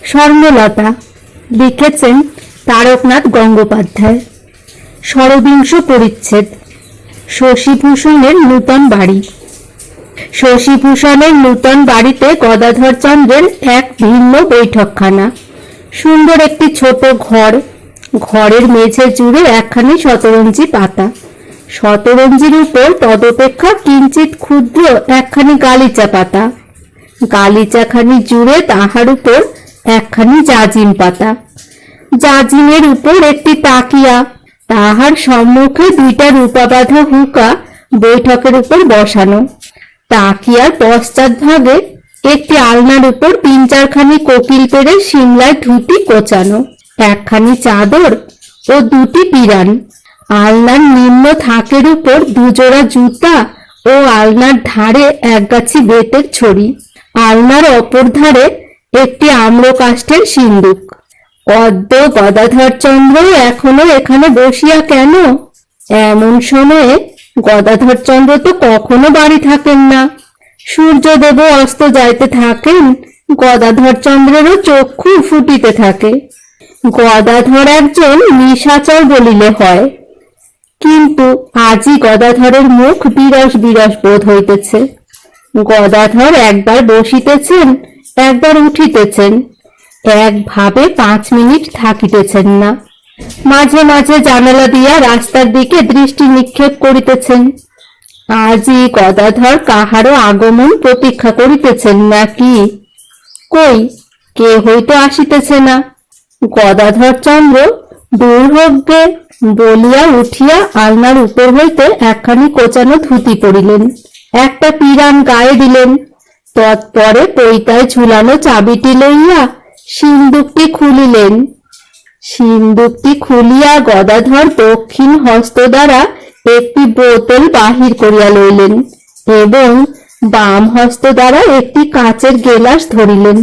স্বর্ণলতা লিখেছেন তারকনাথ গঙ্গোপাধ্যায়। ষড়বিংশ পরিচ্ছেদ। শশীভূষণের নূতন বাড়ি। শশীভূষণের নূতন বাড়িতে গদাধরচন্দ্রের এক ভিন্ন বৈঠকখানা। সুন্দর একটি ছোট ঘর। ঘরের মেঝে জুড়ে একখানি শতরঞ্জি পাতা। শতরঞ্জির উপর তদপেক্ষা কিঞ্চিত ক্ষুদ্র একখানি গালিচা পাতা। গালিচাখানি জুড়ে তাহার উপর একখানি জাজিম পাতা। জাজিমের উপর একটি তাকিয়া। তাহার সম্মুখে দুইটা রূপা বাঁধা হুঁকা বৈঠকের উপর বসানো। তাকিয়ার পশ্চাৎ ভাগে একটি আলনার উপর ৩-৪খানি কোকিল পেড়ে সিমলায় ধুতি কোচানো, একখানি চাদর ও দুটি পিরান। আলনার নিম্ন থাকের উপর দুজোড়া জুতা ও আলনার ধারে একগাছি বেতের ছড়ি। আলনার অপর ধারে একটি আম্রকাষ্ঠের সিন্দুক। অদ্য গদাধরচন্দ্র এখনো এখানে বসিয়া কেন? এমন সময়ে গদাধরচন্দ্র তো কখনো বাড়ি থাকেন না। সূর্যদেবও অস্ত যাইতে থাকেন, গদাধরচন্দ্রেরও চক্ষু ফুটিতে থাকে। গদাধর একজন নিশাচর বলিলে হয়, কিন্তু আজই গদাধরের মুখ বিরস বিরস বোধ হইতেছে। গদাধর একবার বসিতেছেন, একবার উঠিতেছেন, একভাবে 5 মিনিট থাকিতেছেন না। মাঝে মাঝে জানালা দিয়া রাস্তার দিকে দৃষ্টি নিক্ষেপ করিতেছেন। আজই গদাধর কাহারও আগমন প্রতীক্ষা করিতেছেন নাকি? কই, কেহই তো আসিতেছে না। গদাধরচন্দ্র দূর হোকগে বলিয়া উঠিয়া আলনার উপর হইতে একখানি কোচানো ধুতি পরিলেন, একটা পিরান গায়ে দিলেন। তৎপরে পৈতায় ঝুলানো চাবিটি লইয়া সিন্দুকটি খুলিলেন। সিন্দুকটি খুলিয়া গদাধর দক্ষিণ হস্ত দ্বারা একটি বোতল বাহির করিয়া লইলেন এবং বাম হস্ত দ্বারা একটি কাচের গেলাস ধরিলেন।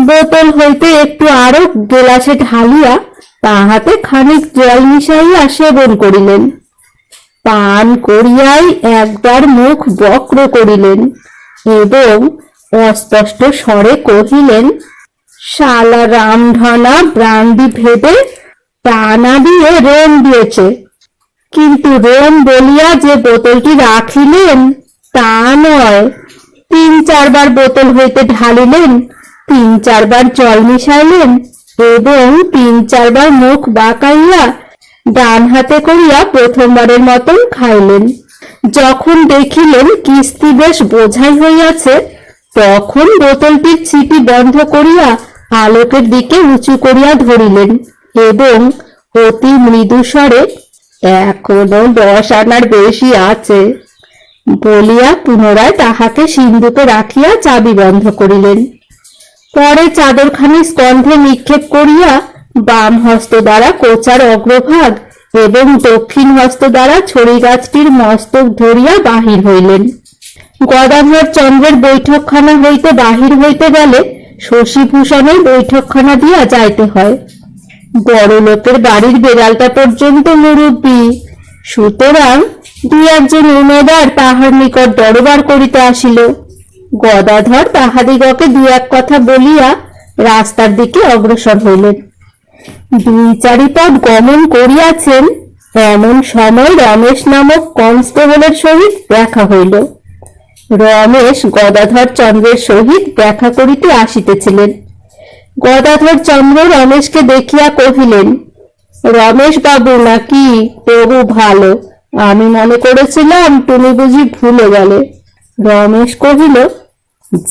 বোতল হইতে একটু আরো গেলাসে ঢালিয়া তাহাতে খানিক জল মিশাইয়া সেবন করিলেন। পান করিয়াই একবার মুখ বক্র করিলেন এবং অস্পষ্ট স্বরে কহিলেন, শালা রামধনা ব্রান্ডি ভেবে টানা দিয়ে রোম দিয়েছে। কিন্তু রোম বলিয়া যে বোতলটি রাখিলেন তা নয়। 3-4 বার বোতল হইতে ঢালিলেন, 3-4 বার জল মিশাইলেন এবং 3-4 বার মুখ বাঁকাইয়া ডান হাতে করিয়া প্রথমবারের মতন খাইলেন। যখন দেখিলেন কিস্তি বেশ বোঝাই হইয়াছে, তখন বোতলটির ছিপি বন্ধ করিয়া আলোকের দিকে উঁচু করিয়া ধরিলেন এবং অতি মৃদু স্বরে, এখনো 10 আনার বেশি আছে বলিয়া পুনরায় তাহাকে সিন্ধুকে রাখিয়া চাবি বন্ধ করিলেন। পরে চাদরখানি স্কন্ধে নিক্ষেপ করিয়া বাম হস্ত দ্বারা কোচার অগ্রভাগ এবং দক্ষিণ হস্ত দ্বারা ছড়ি গাছটির মস্তক ধরিয়া বাহির হইলেন। গদাধর চন্দ্রের বৈঠকখানা হইতে বাহির হইতে গেলে শশীভূষণের বৈঠকখানা দিয়া যাইতে হয়। বড় লোকের বাড়ির বেড়ালটা পর্যন্ত মুরব্বী, সুতরাং 2-1 উমেদার তাহার নিকট দরবার করিতে আসিল। গদাধর তাহাদিগকে 2-1 কথা বলিয়া রাস্তার দিকে অগ্রসর হইলেন। 2-4 পদ গমন করিয়াছেন, এমন সময় রমেশ নামক কনস্টেবলের সহিত দেখা হইল। রমেশ গদাধর চন্দ্রের সহিত দেখা করিতে আসিতেছিলেন। গদাধর চন্দ্র রমেশকে দেখিয়া কহিলেন, রমেশ বাবু নাকি? তবু ভালো, আমি মনে করেছিলাম তুমি বুঝি ভুলে গেলে। রমেশ কহিল,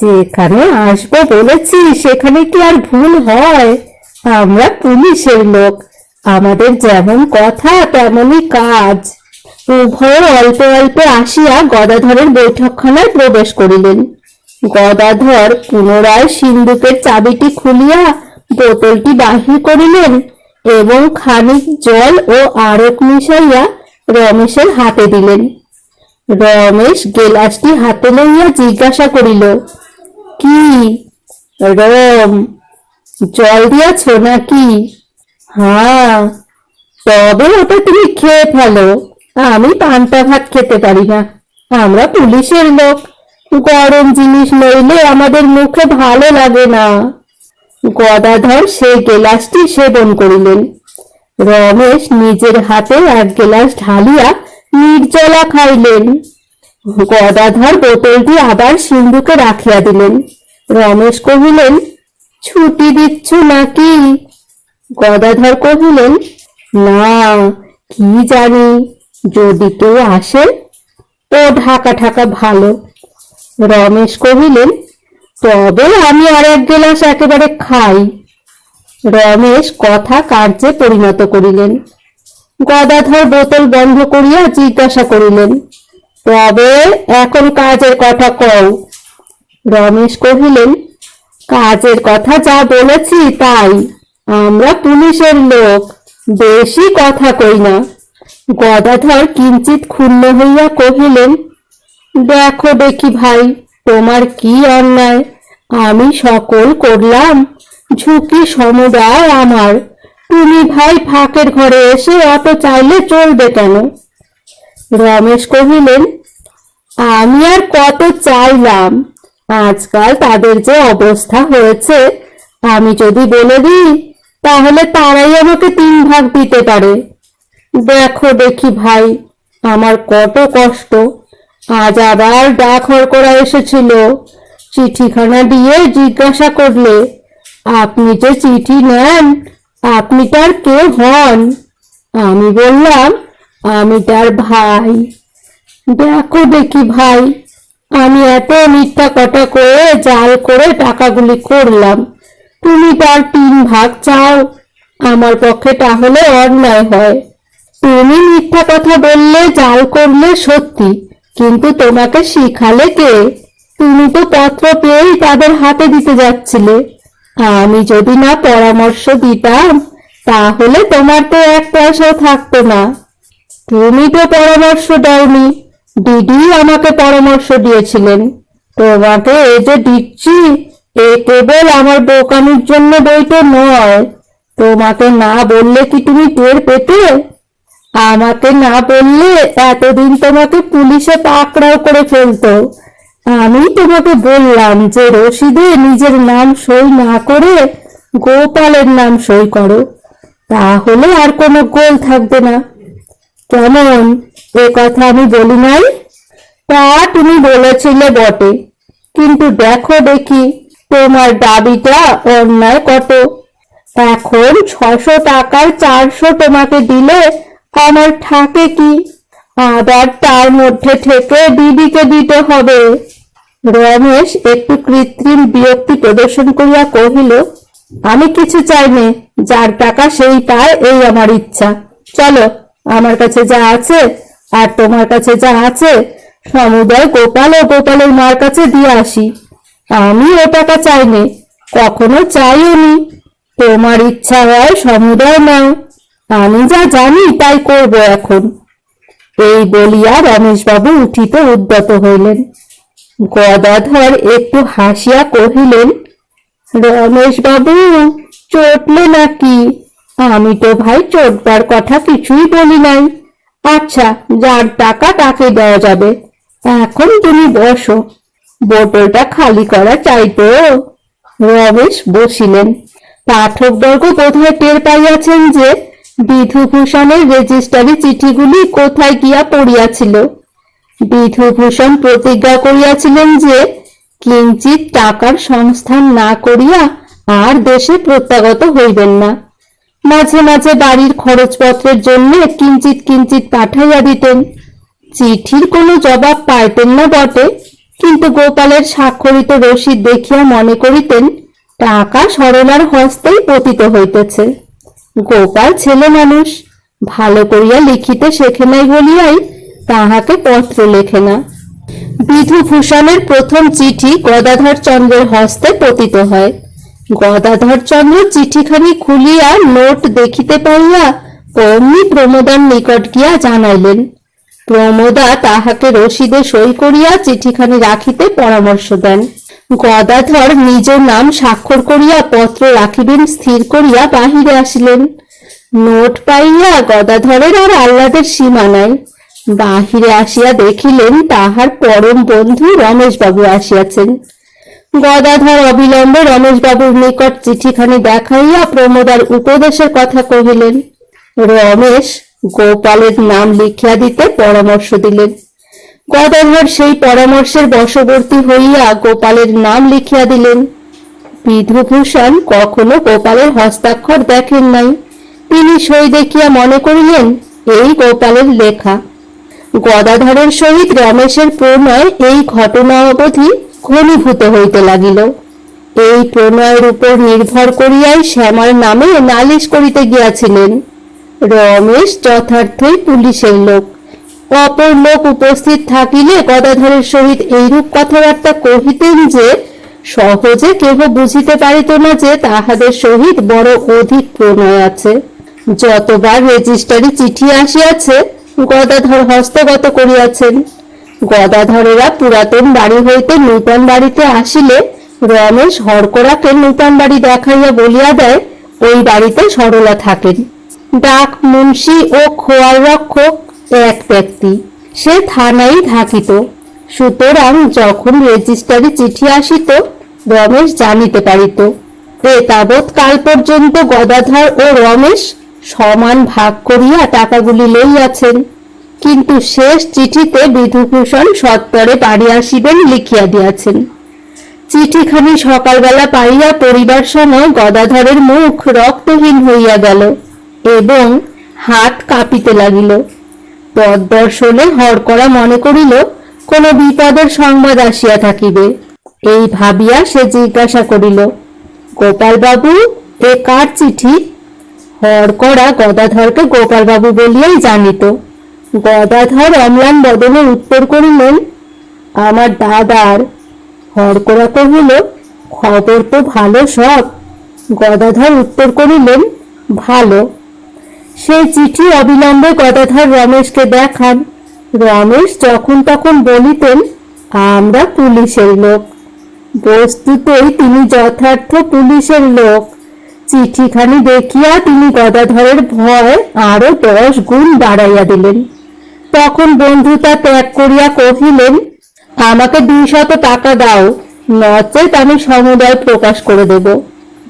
যেখানে আসবো বলেছি সেখানে কি আর ভুল হয়? আমরা পুলিশের লোক, আমাদের যেমন কথা তেমনই কাজ। উভয় অল্পে অল্পে আসিয়া গদাধরের বৈঠকখানায় প্রবেশ করিলেন। গদাধর পুনরায় সিন্দুকের চাবিটি খুলিয়া বোতলটি বাহির করিলেন এবং খানিক জল ও আরক মিশাইয়া রমেশের হাতে দিলেন। রমেশ গেলাসটি হাতে লইয়া জিজ্ঞাসা করিল, কি রম, জল দিয়াছ নাকি? হ্যাঁ। তবে ওটা তুমি খেয়ে ফেলো, আমি পান্তা ভাত খেতে পারি না, আমরা পুলিশের লোক, গরম জিনিস নইলে আমাদের মুখে ভালো লাগে না। গদাধর সেই গেলাসটি সেবন করিলেন। রমেশ নিজের হাতে এক গেলাস ঢালিয়া নির্জলা খাইলেন। গদাধর বোতলটি আবার সিন্ধুকে রাখিয়া দিলেন। রমেশ কহিলেন, ছুটি দিচ্ছ নাকি? গদাধর কহিলেন, না, কি জানি, যদি কেউ আসে। ও ঢাকা ঢাকা ভালো। রমেশ কহিলেন, তবে আমি আর এক গেলাস একেবারে খাই। রমেশ কথা কার্যে পরিণত করিলেন। গদাধর বোতল বন্ধ করিয়া জিজ্ঞাসা করিলেন, তবে এখন কাজের কথা কও। রমেশ কহিলেন, কাজের কথা যা বলেছি তাই। আমরা পুলিশের লোক, বেশি কথা কই না। গদাধর কিঞ্চিত ক্ষুণ্ণ হইয়া কহিলেন, দেখো দেখি ভাই, তোমার কি অন্যায়? আমি সকল করলাম, ঝুঁকি সমুদায় আমার। তুমি ভাই ফাঁকের ঘরে এসে অত চাইলে চলবে কেন? রমেশ কহিলেন, আমি আর কত চাইলাম? আজকাল তাদের যে অবস্থা হয়েছে, আমি যদি বলে দিই তাহলে তারাই আমাকে 3 ভাগ দিতে পারে। দেখো দেখি ভাই, আমার কত কষ্ট। আজ আবার ডাক হরকরা এসেছিল, চিঠিখানা দিয়ে জিজ্ঞাসা করলে, আপনি যে চিঠি নেন, আপনি তার কে হন? আমি বললাম, আমি তার ভাই। দেখো দেখি ভাই, আমি এত মিথ্যা কথা করে জাল করে টাকাগুলি করলাম, তুমি তার 3 ভাগ চাও? আমার পক্ষে তাহলে অন্যায় হয়। তুমি মিথ্যা কথা বললে, জাল করলে সত্যি, কিন্তু তোমাকে শিখালে কে? তুমি তো পত্র পেয়েই তাদের হাতে দিতে যাচ্ছিলে। আমি যদি না পরামর্শ দিতাম তাহলে তোমার তো 1 পয়সাও থাকতো না। তুমি তো পরামর্শ দাওনি, দিদি আমাকে পরামর্শ দিয়েছিলেন। তোমাকে এই যে দিচ্ছি, এ কেবল আমার বোকামির জন্য বইতে নয়। তোমাকে না বললে কি তুমি টের পেতে? আমাকে না বললে এতদিন তোমাকে পুলিশে পাকড়াও করে ফেলতো। আমি তোমাকে বললাম যে রসিদে নিজের নাম সই না করে গোপালের নাম সই করো, তাহলে আর কোনো গোল থাকবে না। কেমন, এ কথা আমি বলি নাই? তা তুমি বলেছিলে বটে, কিন্তু দেখো দেখি তোমার দাবিটা অন্যায় কত। এখন 600 টাকার 400 তোমাকে দিলে আমার থাকে কি? আবার তার মধ্যে থেকে দিদিকে দিতে হবে। রমেশ একটু কৃত্রিম বিরক্তি প্রদর্শন করিয়া কহিল, আমি কিছু চাই নে, যার টাকা সেই পায়, এই আমার ইচ্ছা। চলো, আমার কাছে যা আছে আর তোমার কাছে যা আছে সমুদয় গোপাল ও গোপালের মার কাছে দিয়ে আসি। আমি ও টাকা চাই নে, কখনো চাইও নি। তোমার ইচ্ছা হয় সমুদয় নাও, আমি যা জানি তাই করব এখন। এই বলিয়া রমেশবাবু উঠিতে উদ্যত হইলেন। গদাধর একটু হাসিয়া কহিলেন, রমেশবাবু চটলে নাকি? আমি তো ভাই চটবার কথা কিছুই বলি নাই। আচ্ছা, যার টাকা তাকে দেওয়া যাবে। এখন তুমি বসো, বোতলটা খালি করা চাইতো। রমেশ বসিলেন। পাঠকবর্গ বোধহয় টের পাইয়াছেন যে বিধুভূষণের রেজিস্ট্রারি চিঠিগুলি কোথায় গিয়া পড়িয়াছিল। বিধুভূষণ প্রতিজ্ঞা করিয়াছিলেন যে কিঞ্চিত টাকার সংস্থান না করিয়া আর দেশে প্রত্যাগত হইবেন না। মাঝে মাঝে বাড়ির খরচপত্রের জন্য কিঞ্চিত কিঞ্চিত পাঠাইয়া দিতেন। চিঠির কোনো জবাব পাইতেন না বটে, কিন্তু গোপালের স্বাক্ষরিত রসিদ দেখিয়া মনে করিতেন টাকা সরলার হস্তেই পতিত হইতেছে। গোপাল ছেলে মানুষ, ভালো করিয়া লিখিতে শেখে নাই বলিয়াই তাহাকে পত্র লেখে না। বিধুভূষণের প্রথম চিঠি গদাধর চন্দ্রের হস্তে পতিত হয়। গদাধর চন্দ্র চিঠিখানি খুলিয়া নোট দেখিতে পাইয়া অমনি প্রমোদার নিকট গিয়া জানাইলেন। প্রমোদা তাহাকে রসিদে সই করিয়া চিঠিখানি রাখিতে পরামর্শ দেন। গদাধর নিজের নাম স্বাক্ষর করিয়া পত্র রাখিবেন স্থির করিয়া বাহিরে আসিলেন। নোট পাইয়া গদাধরের আর আহ্লাদের সীমা নাই। বাহিরে আসিয়া দেখিলেন তাহার পরম বন্ধু রমেশবাবু আসিয়াছেন। গদাধর অবিলম্বে রমেশবাবুর নিকট চিঠিখানি দেখাইয়া প্রমোদার উপদেশের কথা কহিলেন। রমেশ গোপালের নাম লিখিয়া দিতে পরামর্শ দিলেন। গদাধর সেই পরামর্শের বশবর্তী হইয়া গোপালের নাম লিখিয়া দিলেন। বিধুভূষণ কখনো গোপালের হস্তাক্ষর দেখেন নাই। তিনি সই দেখিয়া মনে করিলেন এই গোপালের লেখা। গদাধরের সহিত রমেশের প্রণয় এই ঘটনা অবধি ঘনীভূত হইতে লাগিল। এই প্রণয়ের উপর নির্ভর করিয়াই শ্যামার নামে নালিশ করিতে গিয়াছিলেন। রমেশ যথার্থই পুলিশের লোক। অপর লোক উপস্থিত থাকিলে গদাধরের সহিত এইরূপ কথাবার্তা কহিতেন যে সহজে কেহ বুঝিতে পারিত না যে তাহাদের সহিত বড় অধিক প্রণয় আছে। যতবার রেজিস্ট্রারি চিঠি আসিয়াছে গদাধর হস্তগত করিয়াছেন। গদাধরেরা পুরাতন বাড়ি হইতে নূতন বাড়িতে আসিলে রমেশ হরকড়াকে নূতন বাড়ি দেখাইয়া বলিয়া দেয় ওই বাড়িতে সরলা থাকেন। ডাক মুন্সি ও খোয়ার রক্ষক এক ব্যক্তি, সে থানায় থাকিত। সুতরাং যখন রেজিস্ট্রারি চিঠি আসিত রমেশ জানিতে পারিত। তাবৎ কাল পর্যন্ত গদাধর ও রমেশ সমান ভাগ করিয়া টাকাগুলি লইয়াছেন। কিন্তু শেষ চিঠিতে বিধুভূষণ সত্বরে বাড়ি আসিবেন লিখিয়া দিয়াছেন। চিঠিখানি সকালবেলা পাইয়া পড়িবার সময় গদাধরের মুখ রক্তহীন হইয়া গেল এবং হাত কাঁপিতে লাগিল। পথদর্শনে হরকড়া মনে করিল কোন বিপদের সংবাদ আসিয়া থাকিবে। এই ভাবিয়া সে জিজ্ঞাসা করিল, গোপাল বাবু, এ কার চিঠি? হরকড়া গদাধরকে গোপাল বাবু বলিয়াই জানিত। গদাধর অম্লান বদনে উত্তর করিলেন, আমার দাদার। হরকড়া কহিল, খবর তো ভালো সব। গদাধর উত্তর করিলেন, ভালো। সেই চিঠি অবিলম্বে গদাধর রমেশকে দেখান। রমেশ যখন তখন বলিতেন, আমরা পুলিশের লোক। বস্তুতই তিনি যথার্থ পুলিশের লোক। চিঠিখানি দেখিয়া তিনি গদাধরের ভয় আরো 10 গুণ বাড়াইয়া দিলেন। তখন বন্ধুতা ত্যাগ করিয়া কহিলেন, আমাকে 200 টাকা দাও, নচেত আমি সমুদয় প্রকাশ করে দেব।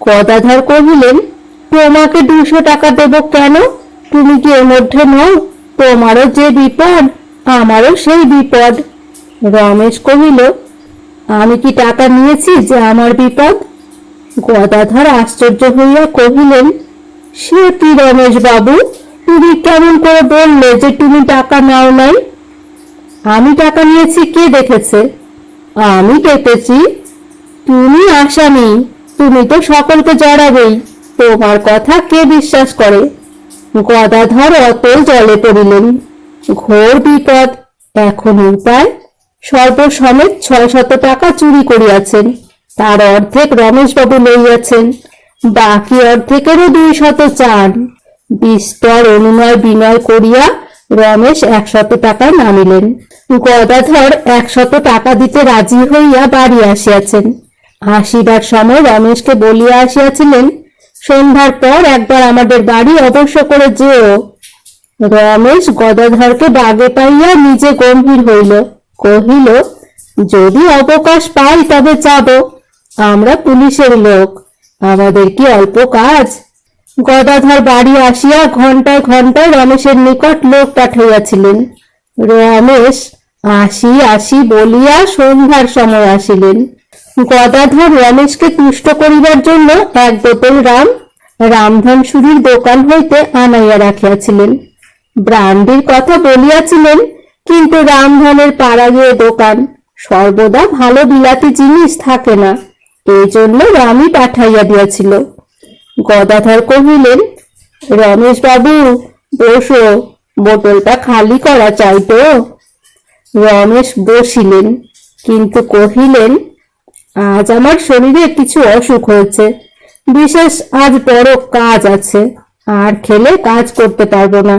গদাধর কহিলেন, তোমাকে 200 টাকা দেব কেন? তুমি কি এর মধ্যে নও? তোমারও যে বিপদ আমারও সেই বিপদ। রমেশ কহিল, আমি কি টাকা নিয়েছি যে আমার বিপদ? গদাধর আশ্চর্য হইয়া কহিলেন, সে কি রমেশ বাবু, তুমি কেমন করে বললে যে তুমি টাকা নাও নাই? আমি টাকা নিয়েছি কে দেখেছে? আমি দেখেছি। তুমি আসামি, তুমি তো সকলকে জড়াবেই, তোমার কথা কে বিশ্বাস করে? গদাধর অতল জলে পড়িলেন। ঘোর বিপদ। এখন উপায়? সর্বসমেত 600 টাকা চুরি করিয়াছেন, তার অর্ধেক রমেশবাবু লইয়াছেন, বাকি অর্ধেকেরও 200 চান। বিস্তর অনুনয় বিনয় করিয়া রমেশ 100 টাকায় নামিলেন। গদাধর 100 টাকা দিতে রাজি হইয়া বাড়ি আসিয়াছেন। আসিবার সময় রমেশকে বলিয়া আসিয়াছিলেন, সন্ধ্যার পর একবার আমাদের বাড়ি অবশ্য করে যেও। রমেশ গদাধরকে বাগে পাইয়া নিজে গম্ভীর হইল, কহিল, যদি অবকাশ পাই তবে যাব। আমরা পুলিশের লোক, আমাদের কি অল্প কাজ? গদাধর বাড়ি আসিয়া ঘন্টায় ঘন্টায় রমেশের নিকট লোক পাঠাইয়াছিলেন। রমেশ আসি আসি বলিয়া সন্ধ্যার সময় আসিলেন। গদাধর রমেশকে তুষ্ট করিবার জন্য 1 বোতল রামধনসুরির দোকান হইতে আনাইয়া রাখিয়াছিলেন। ব্রান্ডির কথা বলিয়াছিলেন, কিন্তু রামধনের পাড়া গিয়ে দোকান, সর্বদা ভালো বিলাতি জিনিস থাকে না, এই জন্য রামই পাঠাইয়া দিয়াছিল। গদাধর কহিলেন, রমেশ বাবু বসো, বোতলটা খালি করা চাই তো। রমেশ বসিলেন, কিন্তু কহিলেন, আজ আমার শরীরে কিছু অসুখ হয়েছে, বিশেষ আজ বড় কাজ আছে, আর খেলে কাজ করতে পারবো না।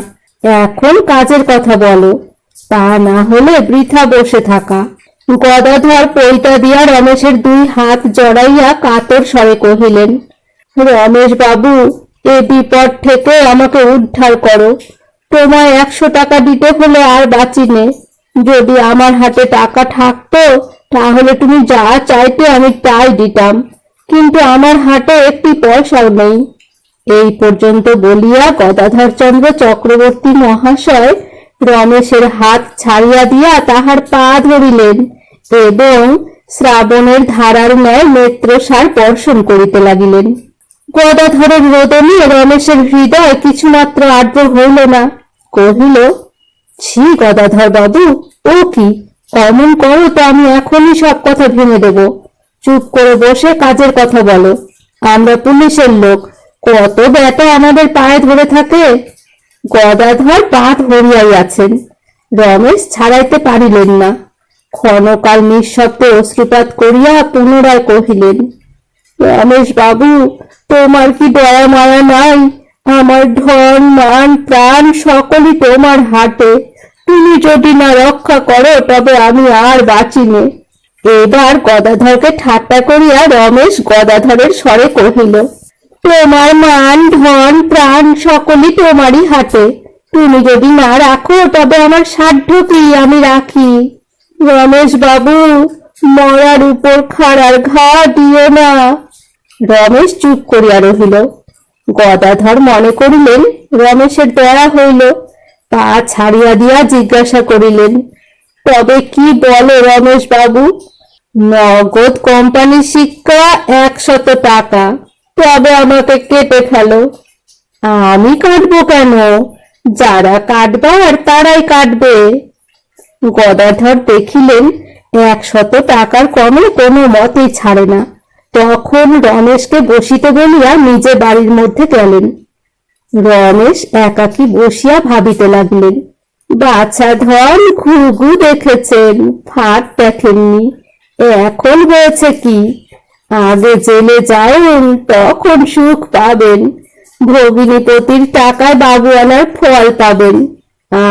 এখন কাজের কথা বলো, তা না হলে বৃথা বসে থাকা। গদাধর পৈতা দিয়া রমেশের 2 হাত জড়াইয়া কাতর স্বরে কহিলেন, রমেশ বাবু, এ বিপদ থেকে আমাকে উদ্ধার করো। তোমায় 100 টাকা দিতে হলে আর বাঁচি নে। যদি আমার হাতে টাকা থাকতো তাহলে তুমি যা চাইতে আমি তাই দিতাম, কিন্তু আমার হাতে একটি পয়সাও নেই। এই পর্যন্ত বলিয়া গদাধরচন্দ্র চক্রবর্তী মহাশয় রমেশের হাত ছাড়িয়া দিয়া তাহার পা ধরিলেন এবং শ্রাবণের ধারার ন্যায় নেত্রসার বর্ষণ করিতে লাগিলেন। গদাধরের রোদনে রমেশের হৃদয় কিছুমাত্র আর্দ্র হইল না। কহিল, ছি গদাধর বাবু, ও কি অমন করো তো আমি এখনই সব কথা ভেঙে দেব। চুপ করে বসে কাজের কথা বলো। আমরা পুলিশের লোক, কত ব্যাটা আমাদের পায়ে ধরে থাকে। গদাধর পা ধরিয়াই আছেন। রমেশ ছাড়াইতে পারিলেন না। ক্ষণকাল নিঃশব্দে অশ্রুপাত করিয়া পুনরায় কহিলেন, রমেশ বাবু, তোমার কি দয়া মায়া নাই? আমার ধন মান প্রাণ সকলই তোমার হাতে। তুমি যদি না রক্ষা করো তবে আমি আর বাঁচিনে। এবার গদাধরকে ঠাট্টা করিয়া রমেশ গদাধরের স্বরে কহিল, তোমার মান ধন প্রাণ সকলই তোমারই হাতে। তুমি যদি না রাখো তবে আমার সাধ্য কি আমি রাখি। রমেশ বাবু, মরার উপর খাড়ার ঘা দিও না। রমেশ চুপ করিয়া রহিল। গদাধর মনে করিলেন রমেশের দয়া হইল, পা ছাড়িয়া দিয়া জিজ্ঞাসা করিলেন, তবে কি বলো রমেশ বাবু? নগদ কোম্পানির শিক্ষা 100 টাকা। তবে আমাকে কেটে ফেলো। আমি কাটবো কেন? যারা কাটবার তারাই কাটবে। গদাধর দেখিলেন 100 টাকার কমে কোনো মতেই ছাড়ে না। তখন রমেশকে বসিতে বলিয়া নিজে বাড়ির মধ্যে গেলেন। রমেশ একাকী বসিয়া ভাবিতে লাগলেন। বাছা ধন ঘুঘু দেখেছেন, ফাট দেখেননি। এখন হয়েছে কি, আগে জেলে যাবেন তখন সুখ পাবেন। ভগিনীপতির টাকায় বাবুয়ানার ফল পাবেন,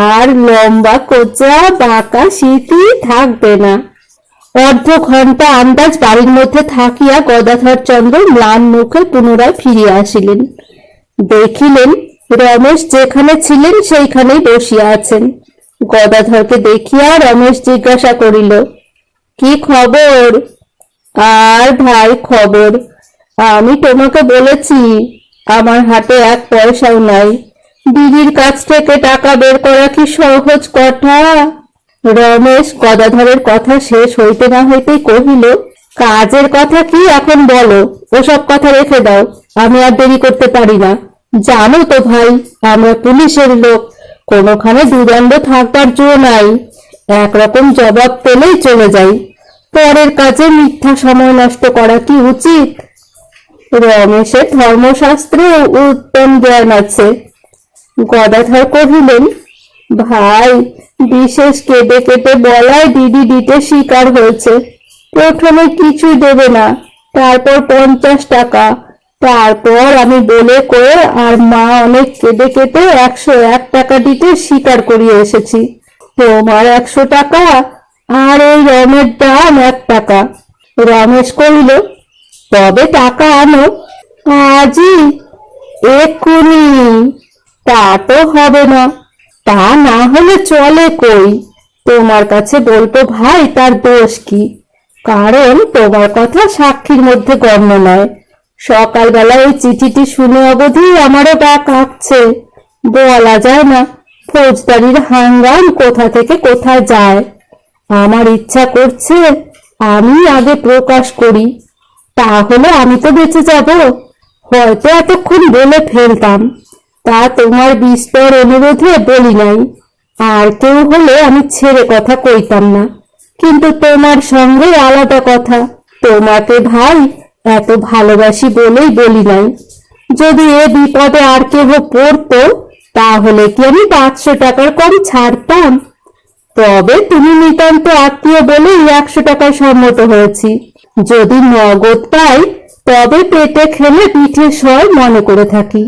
আর লম্বা কোচা বাঁকা স্মৃতি থাকবে না। অর্ধ ঘন্টা আন্দাজ বাড়ির মধ্যে থাকিয়া গদাধরচন্দ্র ম্লান মুখে পুনরায় ফিরিয়া আসিলেন। দেখিলেন রমেশ যেখানে ছিলেন সেইখানেই বসিয়া আছেন। গদাধরকে দেখিয়া রমেশ জিজ্ঞাসা করিল, কি খবর? আর ভাই খবর, আমি তোমাকে বলেছি আমার হাতে 1 পয়সাও নাই। দিদির কাছ থেকে টাকা বের করা কি সহজ কথা? রমেশ গদাধরের কথা শেষ হইতে না হইতেই কহিল, কাজের কথা কি এখন বলো, ওসব কথা রেখে দাও, আমি আর দেরি করতে পারি না। জানো তো ভাই, আমরা পুলিশের লোক, কোনোখানে দুদণ্ড থাকবার জো নাই। একরকম জবাব পেলেই চলে যাই। পরের কাজে মিথ্যা সময় নষ্ট করা কি উচিত? রমেশের ধর্মশাস্ত্রে উত্তম জ্ঞান আছে। গদাধর কহিলেন, ভাই, বিশেষ কেঁদে কেটে বলায় দিদি দিতে স্বীকার হয়েছে। প্রথমে কিছুই দেবে না, তারপর 50 টাকা, তারপর আমি বলে করে আর মা অনেক কেঁদে কেটে 101 টাকা দিতে স্বীকার করিয়ে এসেছি। তোমার 100 টাকা আর ওই রমের দাম 1 টাকা। রমেশ কহিল, তবে টাকা আনো আজই, এক্ষুনি। তা তো হবে না। তা না হলে চলে কই? তোমার কাছে বলতো ভাই, তার দোষ কি? কারণ তোমার কথা সাক্ষীর মধ্যে গণ্য নয়। সকালবেলা ওই চিঠিটি শুনে অবধি আমারও গা কাঁপছে। বলা যায় না, ফৌজদারির হাঙ্গাম কোথা থেকে কোথায় যায়। আমার ইচ্ছা করছে আমি আগে প্রকাশ করি, তাহলে আমি তো বেঁচে যাব। হয়তো এতক্ষণ বলে ফেলতাম, তা তোমার বিস্তর অনুরোধে বলি নাই। আর কেউ হলে আমি ছেড়ে কথা কইতাম না, কিন্তু তোমার সঙ্গে আলাদা কথা। তোমাকে ভাই এত ভালোবাসি বলেই বলি নাই। যদি এ বিপদে আর কেহ পড়তো তাহলে কি আমি 500 টাকার কম ছাড়তাম? তবে তুমি নিতান্ত আত্মীয় বলেই 100 টাকায় সম্মত হয়েছি। যদি নগদ পাই তবে পেটে খেলে পিঠে সয় মনে করে থাকি,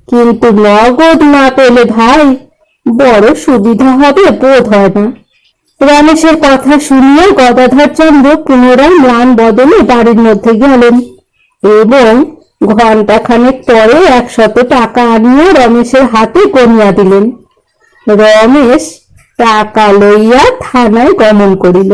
কিন্তু নগদ না পেলে ভাই বড় সুবিধা হবে বোধ হয় না। রমেশের কথা শুনিয়া গদাধরচন্দ্র পুনরায় ম্লান বদনে বাড়ির মধ্যে গেলেন এবং ঘণ্টাখানেক পরে 100 টাকা আনিয়া রমেশের হাতে গনিয়া দিলেন। রমেশ টাকা লইয়া থানায় গমন করিল।